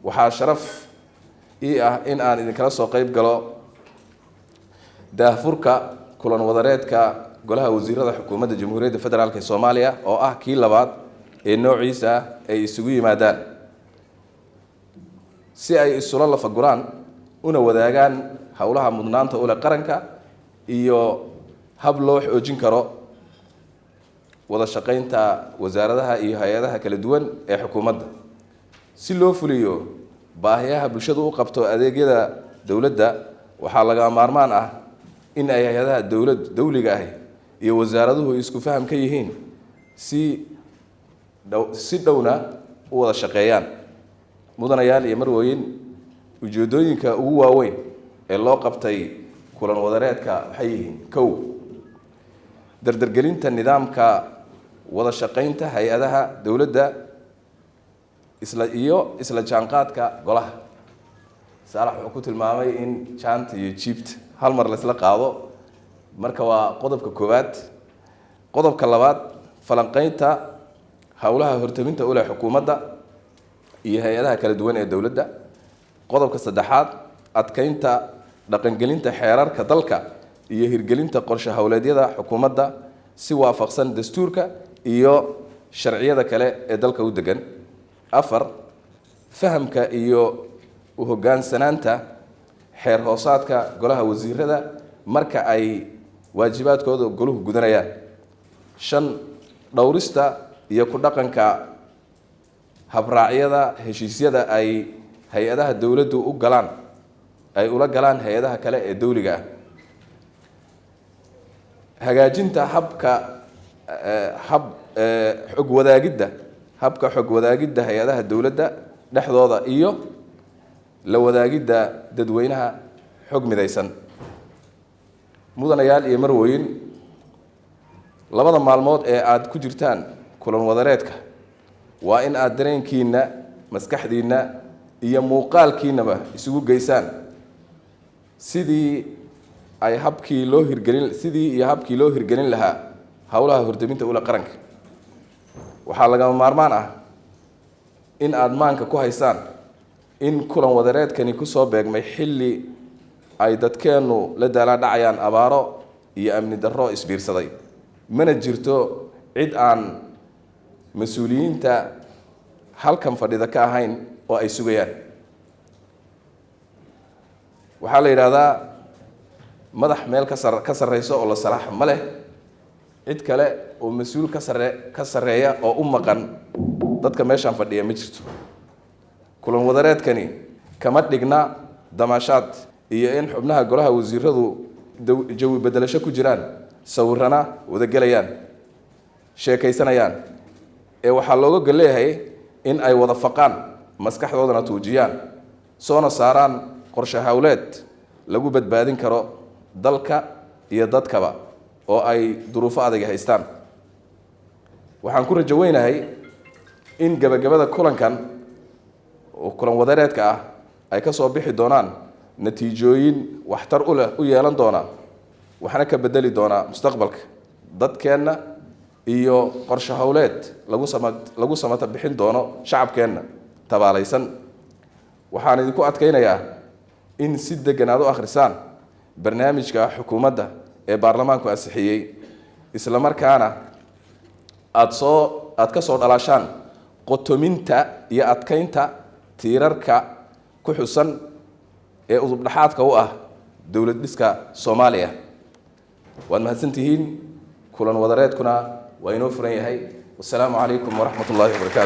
waxaa sharaf ii ah in aan idinkala soo qayb galo daahfurka kulan wadareedka golaha wasiirada xukuumadda Jamhuuriyadda Federaalka ee Soomaaliya oo ah kii labaad ee noociisa ay isugu yimaadaan si ay isula lafaguraan una wadaagaan hawlaha mudnaanta u leh qaranka iyo hab loo xoojin karo wada shaqaynta wasaaradaha iyo hay'adaha kala duwan ee xukuumadda si loo fuliyo baahiyaha bulshadu u qabto adeegyada dawladda waxaa laga maarmaan ah in ay hay'adaha dawliga ah iyo wasaaraduhu isku faham ka yihiin si dhowna u wada shaqeeyaan mudanayaal iyo marwooyin ujeedooyinka ugu waaweyn ee loo qabtay kulan wadareedka waxay yihiin kow dardargelinta nidaamka wada shaqaynta hay'adaha dawladda isla jaanqaadka golaha saalax wuxuu ku tilmaamay in jaanta iyo jiibta hal mar la isla qaado marka waa qodobka koowaad qodobka labaad falanqaynta hawlaha hortaminta u leh xukuumadda iyo hay'adaha kala duwan ee dawladda qodobka saddexaad adkaynta dhaqangelinta xeerarka dalka iyo hirgelinta qorshe hawleedyada xukuumadda si waafaqsan dastuurka iyo sharciyada kale ee dalka u degan afar fahamka iyo u hoggaansanaanta xeer hoosaadka golaha wasiirada marka ay waajibaadkooda goluhu gudanayaan shan dhowrista iyo ku dhaqanka habraacyada heshiisyada ay hay'adaha dawladdu ula galaan hay'adaha kale ee dawliga ah hagaajinta habka xog wadaagidda hay'adaha dawladda dhexdooda iyo la wadaagidda dadweynaha xog midaysan mudanayaal iyo marwooyin labada maalmood ee aad ku jirtaan kulan wadareedka waa in aad dareenkiina maskaxdiina iyo muuqaalkiinaba isugu geysaan sidii habkii loo hirgelin lahaa hawlaha hortaminta ula qaranka waxaa lagama maarmaan ah in aad maanka ku haysaan in kulan wadareedkani ku soo beegmay xilli ay dadkeennu la daalaa-dhacayaan abaaro iyo amni darro isbiirsaday mana jirto cid aan mas-uuliyiinta halkan fadhida ka ahayn oo ay sugayaan waxaa la yidhaahdaa madax meel ka sarreyso oo la salaaxa ma leh cid kale oo mas-uul ka sarreeya oo u maqan dadka meeshaan fadhiya ma jirto kulan wadareedkani kama dhigna damaashaad iyo in xubnaha golaha wasiiradu jawi bedelasho ku jiraan sawirana wadagelayaan sheekaysanayaan ee waxaa looga gol leeyahay in ay wada faqaan maskaxdoodana tuujiyaan soona saaraan qorshe hawleed lagu badbaadin karo dalka iyo dadkaba oo ay duruufo adag haystaan waxaan ku rajo weynahay in gabagabada kulankan oo kulan wadareedka ah ay ka soo bixi doonaan natiijooyin waxtar u yeelan doona waxna ka bedeli doona mustaqbalka dadkeenna iyo qorshe hawleed lagu samata bixin doono shacabkeenna tabaalaysan waxaan idinku adkaynayaa in si degan aad u akhrisaan barnaamijka xukuumadda ee baarlamaanku ansixiyey isla markaana aad ka soo dhalaashaan qotominta iyo adkaynta tiirarka ku xusan ee udub dhaxaadka u ah dawlad dhiska Soomaaliya waad mahadsantihiin kulan wadareedkuna waa inoo furan yahay wassalaamu calaykum waraxmatullaahi wabarakaatu